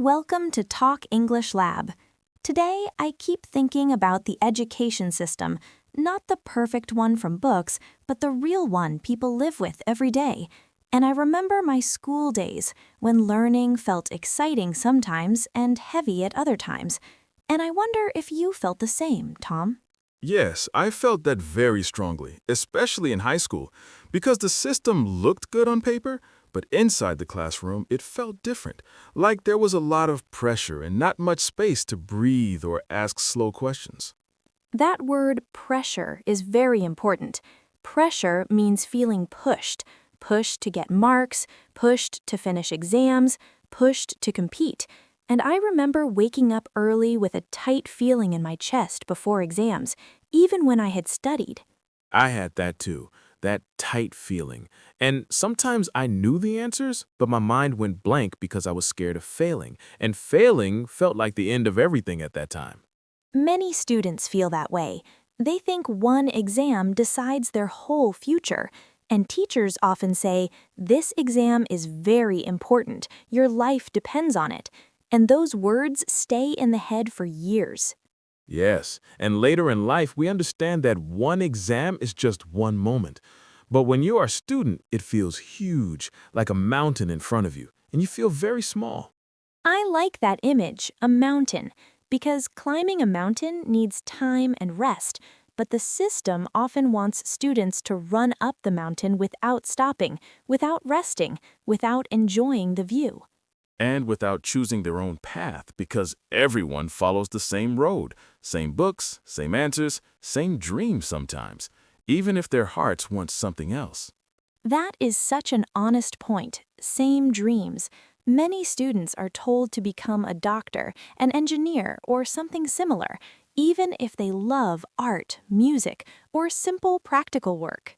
Welcome to Talk English Lab. Today, I keep thinking about the education system, not the perfect one from books, but the real one people live with every day. And I remember my school days, when learning felt exciting sometimes and heavy at other times. And I wonder if you felt the same, Tom. Yes, I felt that very strongly, especially in high school, because the system looked good on paper, but inside the classroom it felt different, like there was a lot of pressure and not much space to breathe or ask slow questions. That word pressure is very important. Pressure means feeling pushed to get marks, pushed to finish exams, pushed to compete. And I remember waking up early with a tight feeling in my chest before exams, even when I had studied. I had that too, that tight feeling. And sometimes I knew the answers, but my mind went blank because I was scared of failing, and failing felt like the end of everything at that time. Many students feel that way. They think one exam decides their whole future. And teachers often say, "This exam is very important. Your life depends on it." And those words stay in the head for years. Yes, and later in life, we understand that one exam is just one moment. But when you are a student, it feels huge, like a mountain in front of you, and you feel very small. I like that image, a mountain, because climbing a mountain needs time and rest, but the system often wants students to run up the mountain without stopping, without resting, without enjoying the view. And without choosing their own path, because everyone follows the same road, same books, same answers, same dreams sometimes, even if their hearts want something else. That is such an honest point. Same dreams. Many students are told to become a doctor, an engineer, or something similar, even if they love art, music, or simple practical work.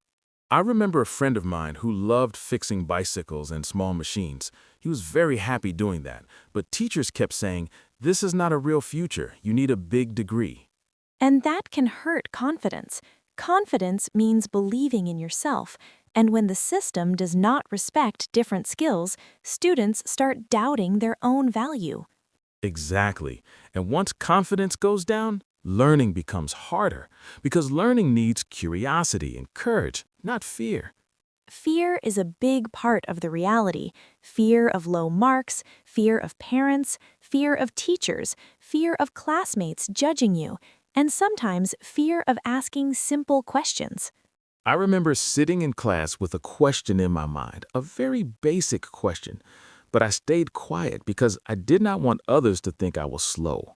I remember a friend of mine who loved fixing bicycles and small machines. He was very happy doing that, but teachers kept saying, "This is not a real future. You need a big degree." And that can hurt confidence. Confidence means believing in yourself, and when the system does not respect different skills, students start doubting their own value. Exactly. And once confidence goes down, learning becomes harder because learning needs curiosity and courage, not fear. Fear is a big part of the reality. Fear of low marks, fear of parents, fear of teachers, fear of classmates judging you, and sometimes fear of asking simple questions. I remember sitting in class with a question in my mind, a very basic question, but I stayed quiet because I did not want others to think I was slow.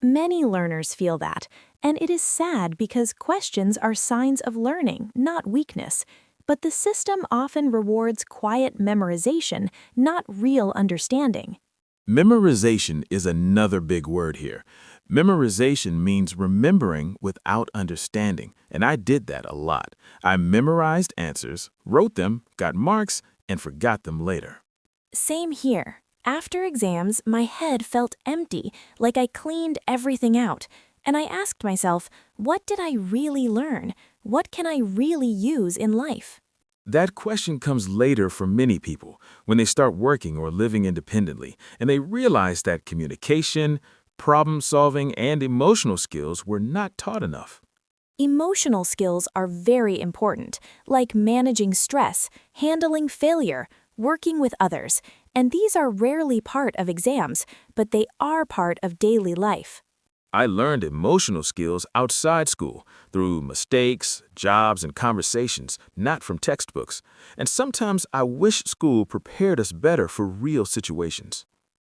Many learners feel that, and it is sad because questions are signs of learning, not weakness. But the system often rewards quiet memorization, not real understanding. Memorization is another big word here. Memorization means remembering without understanding, and I did that a lot. I memorized answers, wrote them, got marks, and forgot them later. Same here. After exams, my head felt empty, like I cleaned everything out. And I asked myself, what did I really learn? What can I really use in life? That question comes later for many people when they start working or living independently, and they realize that communication, problem solving, and emotional skills were not taught enough. Emotional skills are very important, like managing stress, handling failure, working with others, and these are rarely part of exams, but they are part of daily life. I learned emotional skills outside school through mistakes, jobs, and conversations, not from textbooks. And sometimes I wish school prepared us better for real situations.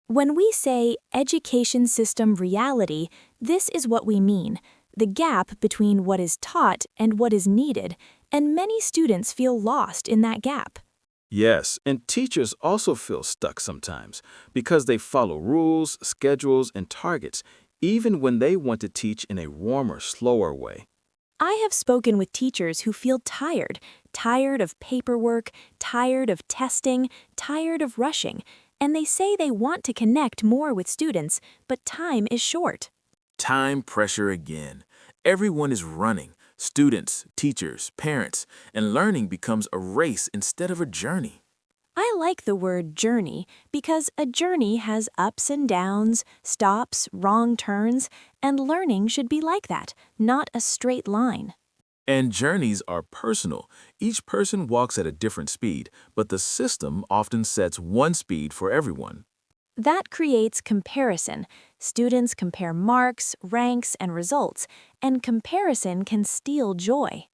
When we say education system reality, this is what we mean: the gap between what is taught and what is needed, and many students feel lost in that gap. Yes, and teachers also feel stuck sometimes because they follow rules, schedules, and targets, even when they want to teach in a warmer, slower way. I have spoken with teachers who feel tired of paperwork, tired of testing, tired of rushing, and they say they want to connect more with students, but time is short. Time pressure again. Everyone is running students, teachers, parents and learning becomes a race instead of a journey. I like the word journey because a journey has ups and downs, stops, wrong turns, and learning should be like that, not a straight line. And journeys are personal. Each person walks at a different speed, but the system often sets one speed for everyone. That creates comparison. Students compare marks, ranks, and results, and comparison can steal joy.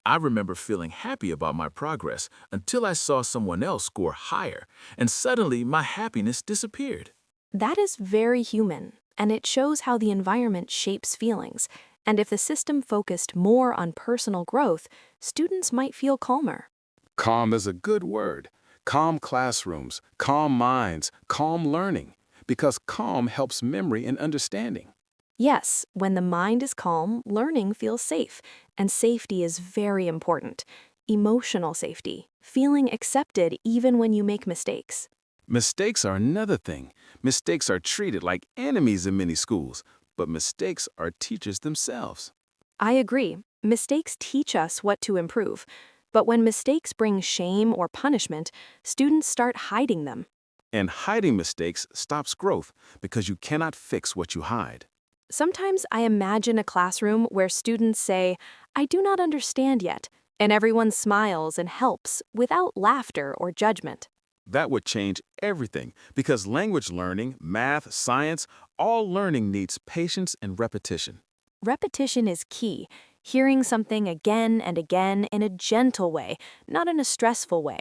I remember feeling happy about my progress until I saw someone else score higher, and suddenly my happiness disappeared. That is very human, and it shows how the environment shapes feelings. And if the system focused more on personal growth, students might feel calmer. Calm is a good word. Calm classrooms, calm minds, calm learning. Because calm helps memory and understanding. Yes, when the mind is calm, learning feels safe, and safety is very important. Emotional safety, feeling accepted even when you make mistakes. Mistakes are another thing. Mistakes are treated like enemies in many schools, but mistakes are teachers themselves. I agree. Mistakes teach us what to improve. But when mistakes bring shame or punishment, students start hiding them. And hiding mistakes stops growth because you cannot fix what you hide. Sometimes I imagine a classroom where students say, "I do not understand yet," and everyone smiles and helps without laughter or judgment. That would change everything because language learning, math, science, all learning needs patience and repetition. Repetition is key, hearing something again and again in a gentle way, not in a stressful way,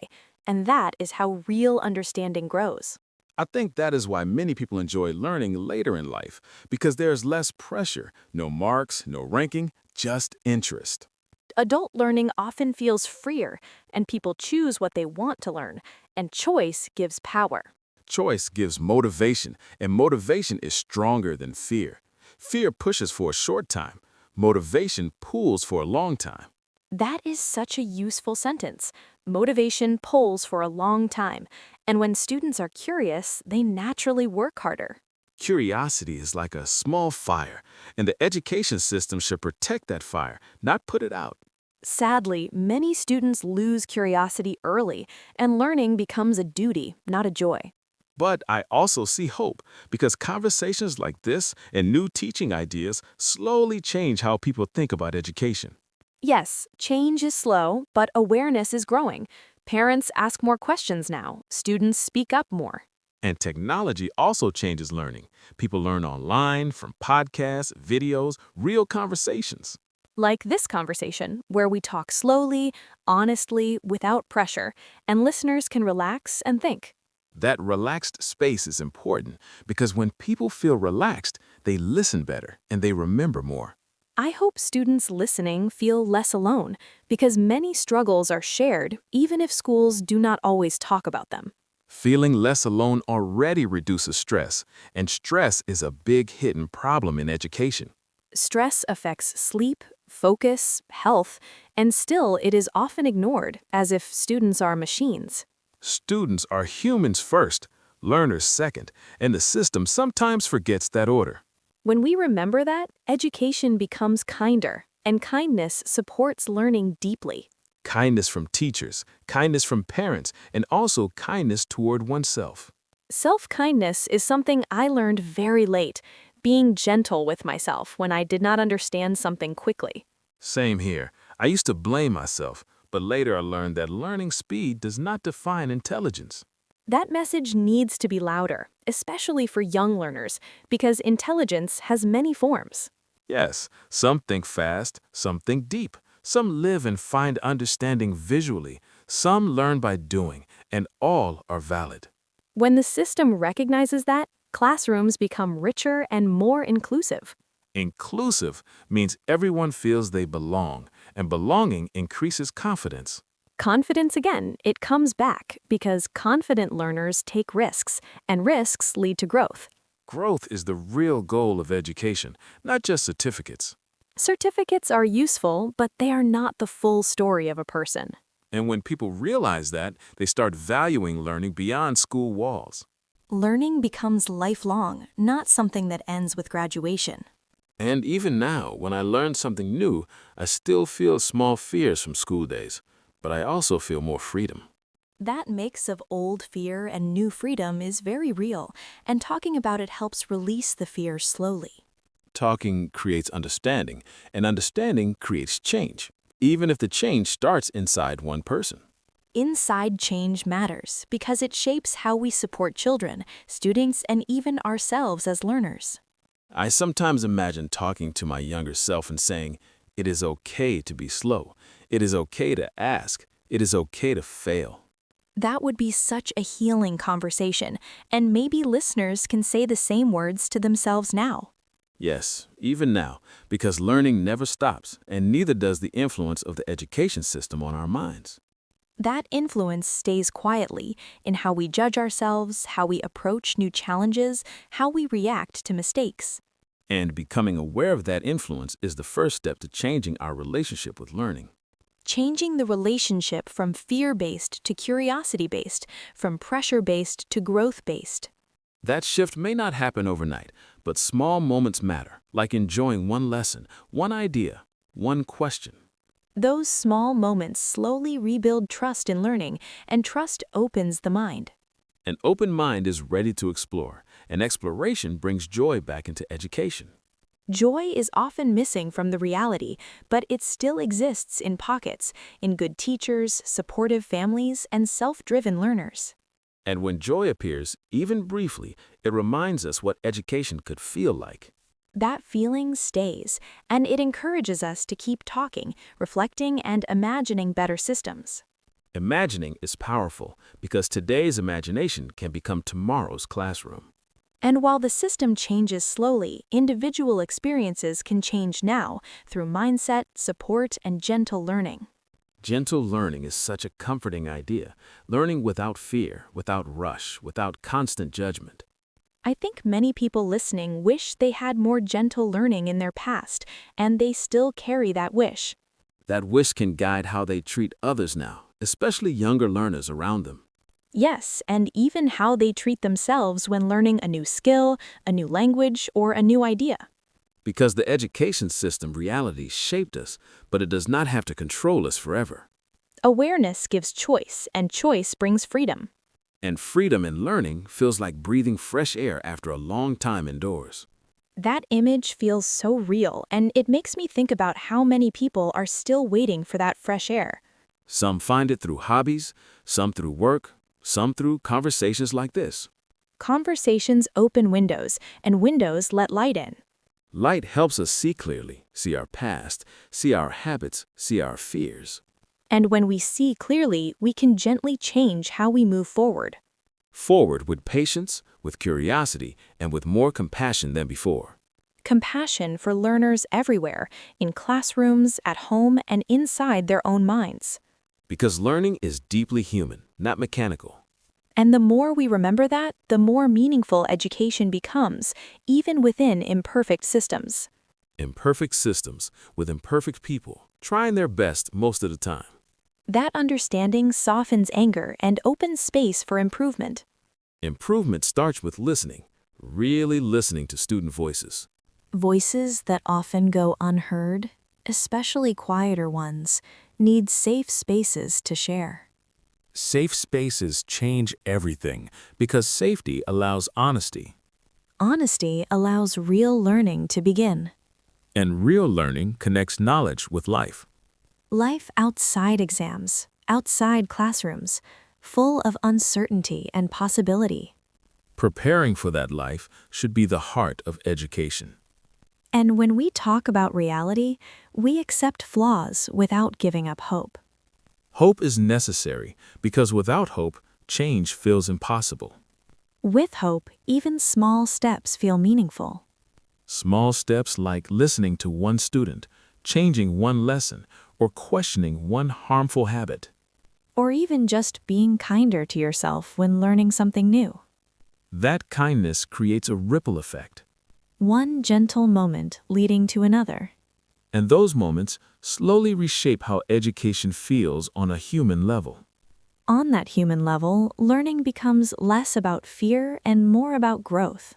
and that is how real understanding grows. I think that is why many people enjoy learning later in life, because there is less pressure, no marks, no ranking, just interest. Adult learning often feels freer, and people choose what they want to learn, and choice gives power. Choice gives motivation, and motivation is stronger than fear. Fear pushes for a short time. Motivation pulls for a long time. That is such a useful sentence. Motivation pulls for a long time, and when students are curious, they naturally work harder. Curiosity is like a small fire, and the education system should protect that fire, not put it out. Sadly, many students lose curiosity early, and learning becomes a duty, not a joy. But I also see hope because conversations like this and new teaching ideas slowly change how people think about education. Yes, change is slow, but awareness is growing. Parents ask more questions now. Students speak up more. And technology also changes learning. People learn online from podcasts, videos, real conversations. Like this conversation, where we talk slowly, honestly, without pressure, and listeners can relax and think. That relaxed space is important because when people feel relaxed, they listen better and they remember more. I hope students listening feel less alone, because many struggles are shared, even if schools do not always talk about them. Feeling less alone already reduces stress, and stress is a big hidden problem in education. Stress affects sleep, focus, health, and still it is often ignored, as if students are machines. Students are humans first, learners second, and the system sometimes forgets that order. When we remember that, education becomes kinder, and kindness supports learning deeply. Kindness from teachers, kindness from parents, and also kindness toward oneself. Self-kindness is something I learned very late, being gentle with myself when I did not understand something quickly. Same here. I used to blame myself, but later I learned that learning speed does not define intelligence. That message needs to be louder, especially for young learners, because intelligence has many forms. Yes, some think fast, some think deep, some live and find understanding visually, some learn by doing, and all are valid. When the system recognizes that, classrooms become richer and more inclusive. Inclusive means everyone feels they belong, and belonging increases confidence. Confidence again, it comes back because confident learners take risks, and risks lead to growth. Growth is the real goal of education, not just certificates. Certificates are useful, but they are not the full story of a person. And when people realize that, they start valuing learning beyond school walls. Learning becomes lifelong, not something that ends with graduation. And even now, when I learn something new, I still feel small fears from school days, but I also feel more freedom. That mix of old fear and new freedom is very real, and talking about it helps release the fear slowly. Talking creates understanding, and understanding creates change, even if the change starts inside one person. Inside change matters because it shapes how we support children, students, and even ourselves as learners. I sometimes imagine talking to my younger self and saying, it is okay to be slow. It is okay to ask. It is okay to fail. That would be such a healing conversation, and maybe listeners can say the same words to themselves now. Yes, even now, because learning never stops, and neither does the influence of the education system on our minds. That influence stays quietly in how we judge ourselves, how we approach new challenges, how we react to mistakes. And becoming aware of that influence is the first step to changing our relationship with learning. Changing the relationship from fear-based to curiosity-based, from pressure-based to growth-based. That shift may not happen overnight, but small moments matter, like enjoying one lesson, one idea, one question. Those small moments slowly rebuild trust in learning, and trust opens the mind. An open mind is ready to explore, and exploration brings joy back into education. Joy is often missing from the reality, but it still exists in pockets, in good teachers, supportive families, and self-driven learners. And when joy appears, even briefly, it reminds us what education could feel like. That feeling stays, and it encourages us to keep talking, reflecting, and imagining better systems. Imagining is powerful because today's imagination can become tomorrow's classroom. And while the system changes slowly, individual experiences can change now through mindset, support, and gentle learning. Gentle learning is such a comforting idea, learning without fear, without rush, without constant judgment. I think many people listening wish they had more gentle learning in their past, and they still carry that wish. That wish can guide how they treat others now, especially younger learners around them. Yes, and even how they treat themselves when learning a new skill, a new language, or a new idea. Because the education system reality shaped us, but it does not have to control us forever. Awareness gives choice, and choice brings freedom. And freedom in learning feels like breathing fresh air after a long time indoors. That image feels so real, and it makes me think about how many people are still waiting for that fresh air. Some find it through hobbies, some through work, some through conversations like this. Conversations open windows, and windows let light in. Light helps us see clearly, see our past, see our habits, see our fears. And when we see clearly, we can gently change how we move forward. Forward with patience, with curiosity, and with more compassion than before. Compassion for learners everywhere, in classrooms, at home, and inside their own minds. Because learning is deeply human, not mechanical. And the more we remember that, the more meaningful education becomes, even within imperfect systems. Imperfect systems with imperfect people, trying their best most of the time. That understanding softens anger and opens space for improvement. Improvement starts with listening, really listening to student voices. Voices that often go unheard, especially quieter ones, need safe spaces to share. Safe spaces change everything because safety allows honesty. Honesty allows real learning to begin. And real learning connects knowledge with life. Life outside exams, outside classrooms, full of uncertainty and possibility. Preparing for that life should be the heart of education. And when we talk about reality, we accept flaws without giving up hope. Hope is necessary because without hope, change feels impossible. With hope, even small steps feel meaningful. Small steps like listening to one student, changing one lesson, or questioning one harmful habit. Or even just being kinder to yourself when learning something new. That kindness creates a ripple effect. One gentle moment leading to another. And those moments slowly reshape how education feels on a human level. On that human level, learning becomes less about fear and more about growth.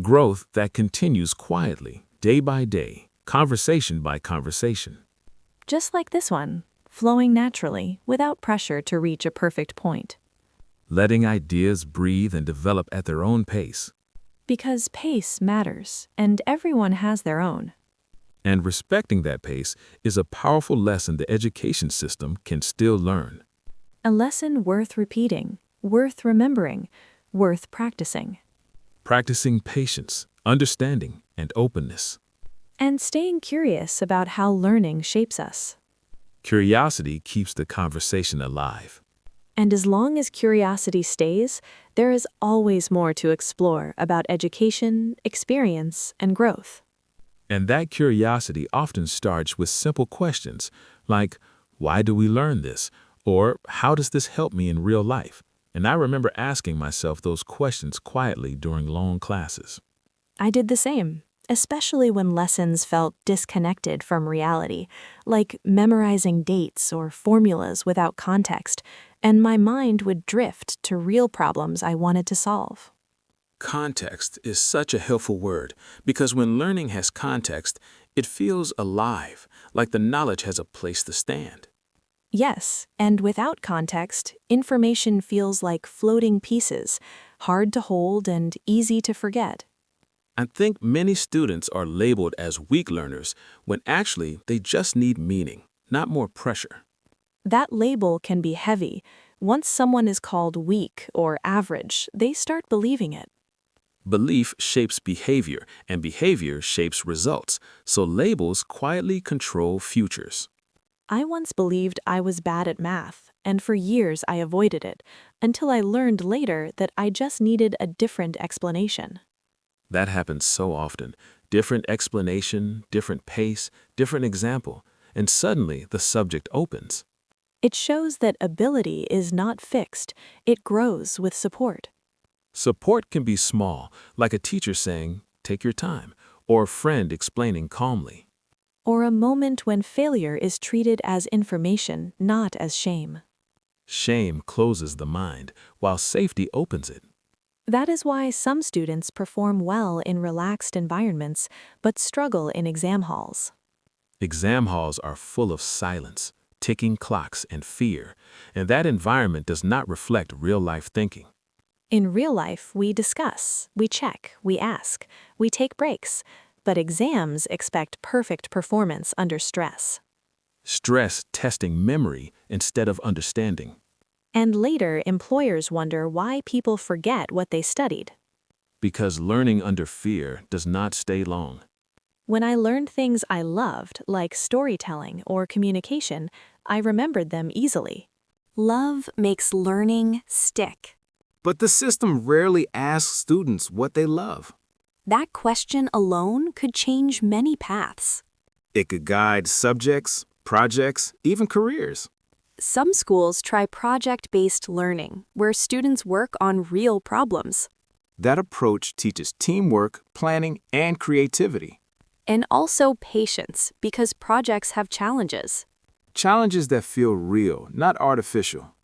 Growth that continues quietly, day by day, conversation by conversation. Just like this one, flowing naturally without pressure to reach a perfect point. Letting ideas breathe and develop at their own pace. Because pace matters, and everyone has their own. And respecting that pace is a powerful lesson the education system can still learn. A lesson worth repeating, worth remembering, worth practicing. Practicing patience, understanding, and openness. And staying curious about how learning shapes us. Curiosity keeps the conversation alive. And as long as curiosity stays, there is always more to explore about education, experience, and growth. And that curiosity often starts with simple questions like, why do we learn this? Or how does this help me in real life? And I remember asking myself those questions quietly during long classes. I did the same, especially when lessons felt disconnected from reality, like memorizing dates or formulas without context, and my mind would drift to real problems I wanted to solve. Context is such a helpful word because when learning has context, it feels alive, like the knowledge has a place to stand. Yes, and without context, information feels like floating pieces, hard to hold and easy to forget. I think many students are labeled as weak learners when actually they just need meaning, not more pressure. That label can be heavy. Once someone is called weak or average, they start believing it. Belief shapes behavior, and behavior shapes results, so labels quietly control futures. I once believed I was bad at math, and for years I avoided it, until I learned later that I just needed a different explanation. That happens so often. Different explanation, different pace, different example, and suddenly the subject opens. It shows that ability is not fixed, it grows with support. Support can be small, like a teacher saying, take your time, or a friend explaining calmly. Or a moment when failure is treated as information, not as shame. Shame closes the mind, while safety opens it. That is why some students perform well in relaxed environments, but struggle in exam halls. Exam halls are full of silence, ticking clocks, and fear, and that environment does not reflect real-life thinking. In real life, we discuss, we check, we ask, we take breaks, but exams expect perfect performance under stress. Stress testing memory instead of understanding. And later, employers wonder why people forget what they studied. Because learning under fear does not stay long. When I learned things I loved, like storytelling or communication, I remembered them easily. Love makes learning stick. But the system rarely asks students what they love. That question alone could change many paths. It could guide subjects, projects, even careers. Some schools try project-based learning, where students work on real problems. That approach teaches teamwork, planning, and creativity. And also patience, because projects have challenges. Challenges that feel real, not artificial.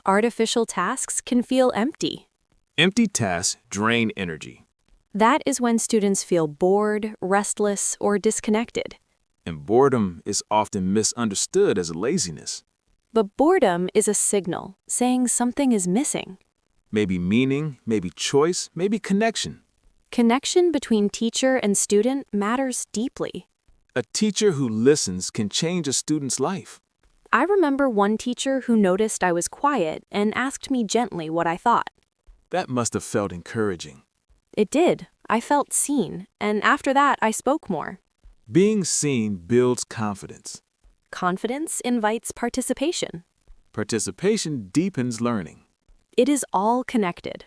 Artificial tasks can feel empty. Empty tasks drain energy. That is when students feel bored, restless, or disconnected. And boredom is often misunderstood as laziness. But boredom is a signal, saying something is missing. Maybe meaning, maybe choice, maybe connection. Connection between teacher and student matters deeply. A teacher who listens can change a student's life. I remember one teacher who noticed I was quiet and asked me gently what I thought. That must have felt encouraging. It did. I felt seen, and after that I spoke more. Being seen builds confidence. Confidence invites participation. Participation deepens learning. It is all connected.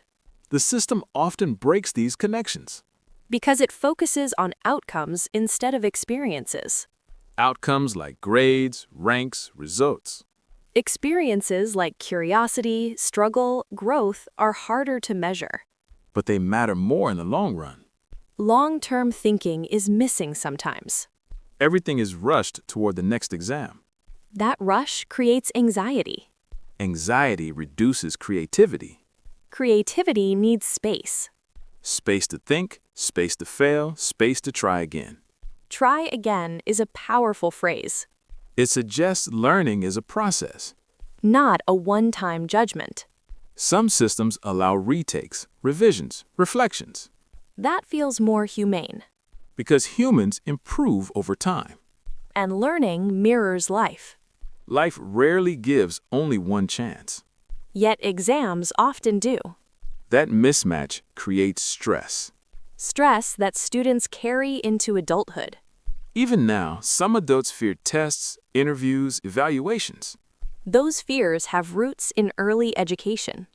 The system often breaks these connections. Because it focuses on outcomes instead of experiences. Outcomes like grades, ranks, results. Experiences like curiosity, struggle, growth are harder to measure. But they matter more in the long run. Long-term thinking is missing sometimes. Everything is rushed toward the next exam. That rush creates anxiety. Anxiety reduces creativity. Creativity needs space. Space to think, space to fail, space to try again. Try again is a powerful phrase. It suggests learning is a process. not a one-time judgment. Some systems allow retakes, revisions, reflections, That feels more humane. because humans improve over time. And learning mirrors life. Life rarely gives only one chance. Yet exams often do. That mismatch creates stress. Stress that students carry into adulthood. Even now, some adults fear tests, interviews, evaluations. Those fears have roots in early education.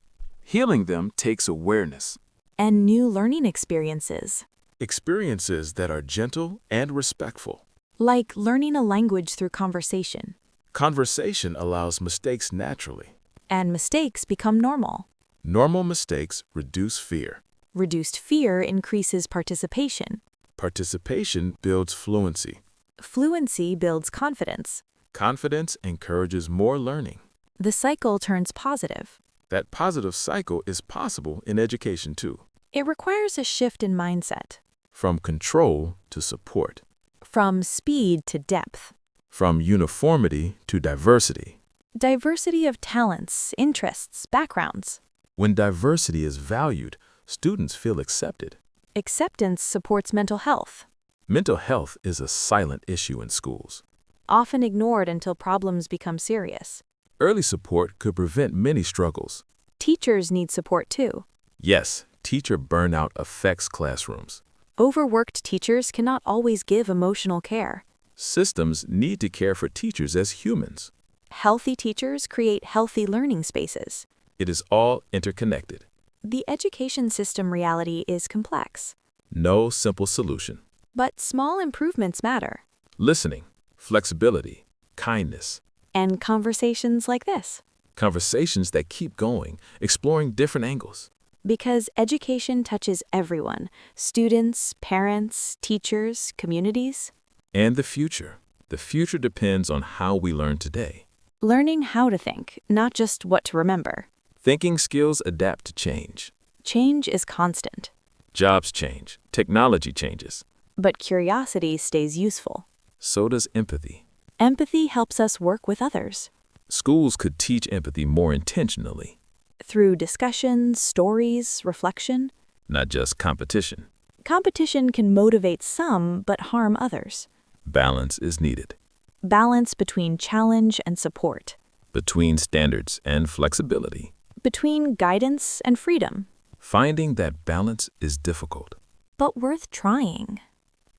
Healing them takes awareness. And new learning experiences. Experiences that are gentle and respectful. Like learning a language through conversation. Conversation allows mistakes naturally. And mistakes become normal. Normal mistakes reduce fear. Reduced fear increases participation. Participation builds fluency. Fluency builds confidence. Confidence encourages more learning. The cycle turns positive. That positive cycle is possible in education too. It requires a shift in mindset. From control to support. From speed to depth. From uniformity to diversity. Diversity of talents, interests, backgrounds. When diversity is valued, students feel accepted. Acceptance supports mental health. Mental health is a silent issue in schools. Often ignored until problems become serious. Early support could prevent many struggles. Teachers need support too. Yes, teacher burnout affects classrooms. Overworked teachers cannot always give emotional care. Systems need to care for teachers as humans. Healthy teachers create healthy learning spaces. It is all interconnected. The education system reality is complex. No simple solution. But small improvements matter. Listening, flexibility, kindness. And conversations like this. Conversations that keep going, exploring different angles. Because education touches everyone, students, parents, teachers, communities. And the future. The future depends on how we learn today. Learning how to think, not just what to remember. Thinking skills adapt to change. Change is constant. Jobs change. Technology changes. But curiosity stays useful. So does empathy. Empathy helps us work with others. Schools could teach empathy more intentionally, Through discussion, stories, reflection. not just competition. Competition can motivate some but harm others. Balance is needed. Balance between challenge and support. Between standards and flexibility. Between guidance and freedom. Finding that balance is difficult. But worth trying.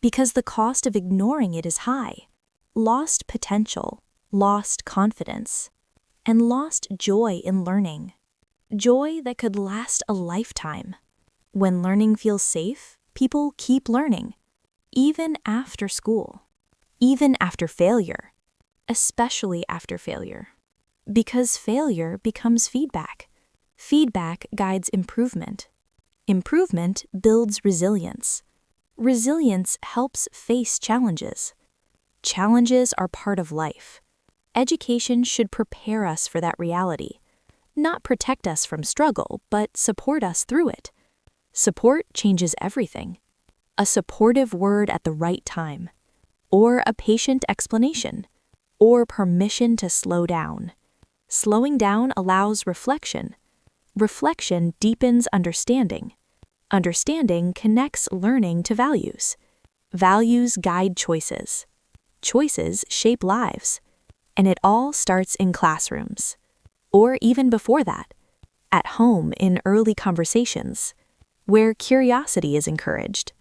Because the cost of ignoring it is high. Lost potential, lost confidence, and lost joy in learning. Joy that could last a lifetime. When learning feels safe, people keep learning. Even after school. Even after failure. Especially after failure. Because failure becomes feedback. Feedback guides improvement. Improvement builds resilience. Resilience helps face challenges. Challenges are part of life. Education should prepare us for that reality. Not protect us from struggle, but support us through it. Support changes everything. A supportive word at the right time. Or a patient explanation. Or permission to slow down. Slowing down allows reflection. Reflection deepens understanding. Understanding connects learning to values. Values guide choices. Choices shape lives. And it all starts in classrooms. Or even before that, at home in early conversations, where curiosity is encouraged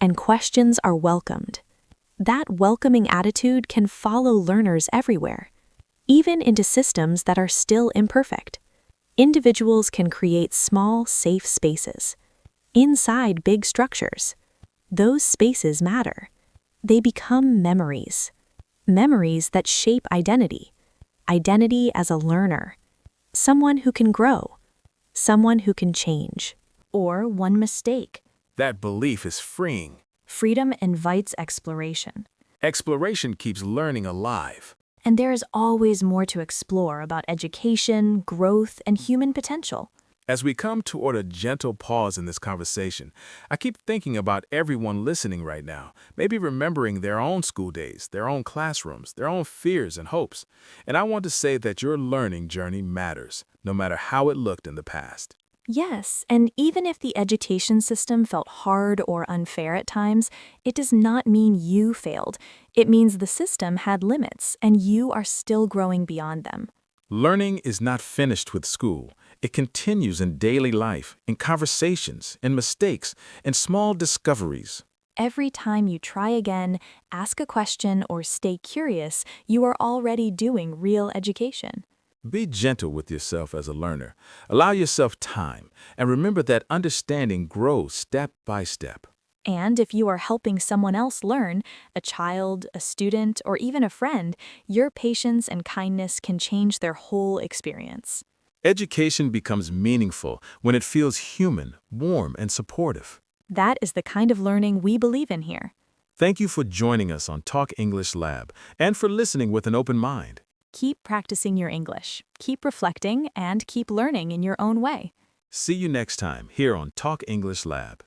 and questions are welcomed. That welcoming attitude can follow learners everywhere, even into systems that are still imperfect. Individuals can create small, safe spaces inside big structures. Those spaces matter. They become memories. Memories that shape identity. Identity as a learner. Someone who can grow. Someone who can change. Or one mistake. That belief is freeing. Freedom invites exploration. Exploration keeps learning alive. And there is always more to explore about education, growth, and human potential. As we come toward a gentle pause in this conversation, I keep thinking about everyone listening right now, maybe remembering their own school days, their own classrooms, their own fears and hopes. And I want to say that your learning journey matters, no matter how it looked in the past. Yes, and even if the education system felt hard or unfair at times, it does not mean you failed. It means the system had limits, and you are still growing beyond them. Learning is not finished with school. It continues in daily life, in conversations, in mistakes, in small discoveries. Every time you try again, ask a question, or stay curious, you are already doing real education. Be gentle with yourself as a learner. Allow yourself time, and remember that understanding grows step by step. And if you are helping someone else learn, a child, a student, or even a friend, your patience and kindness can change their whole experience. Education becomes meaningful when it feels human, warm, and supportive. That is the kind of learning we believe in here. Thank you for joining us on Talk English Lab and for listening with an open mind. Keep practicing your English, keep reflecting, and keep learning in your own way. See you next time here on Talk English Lab.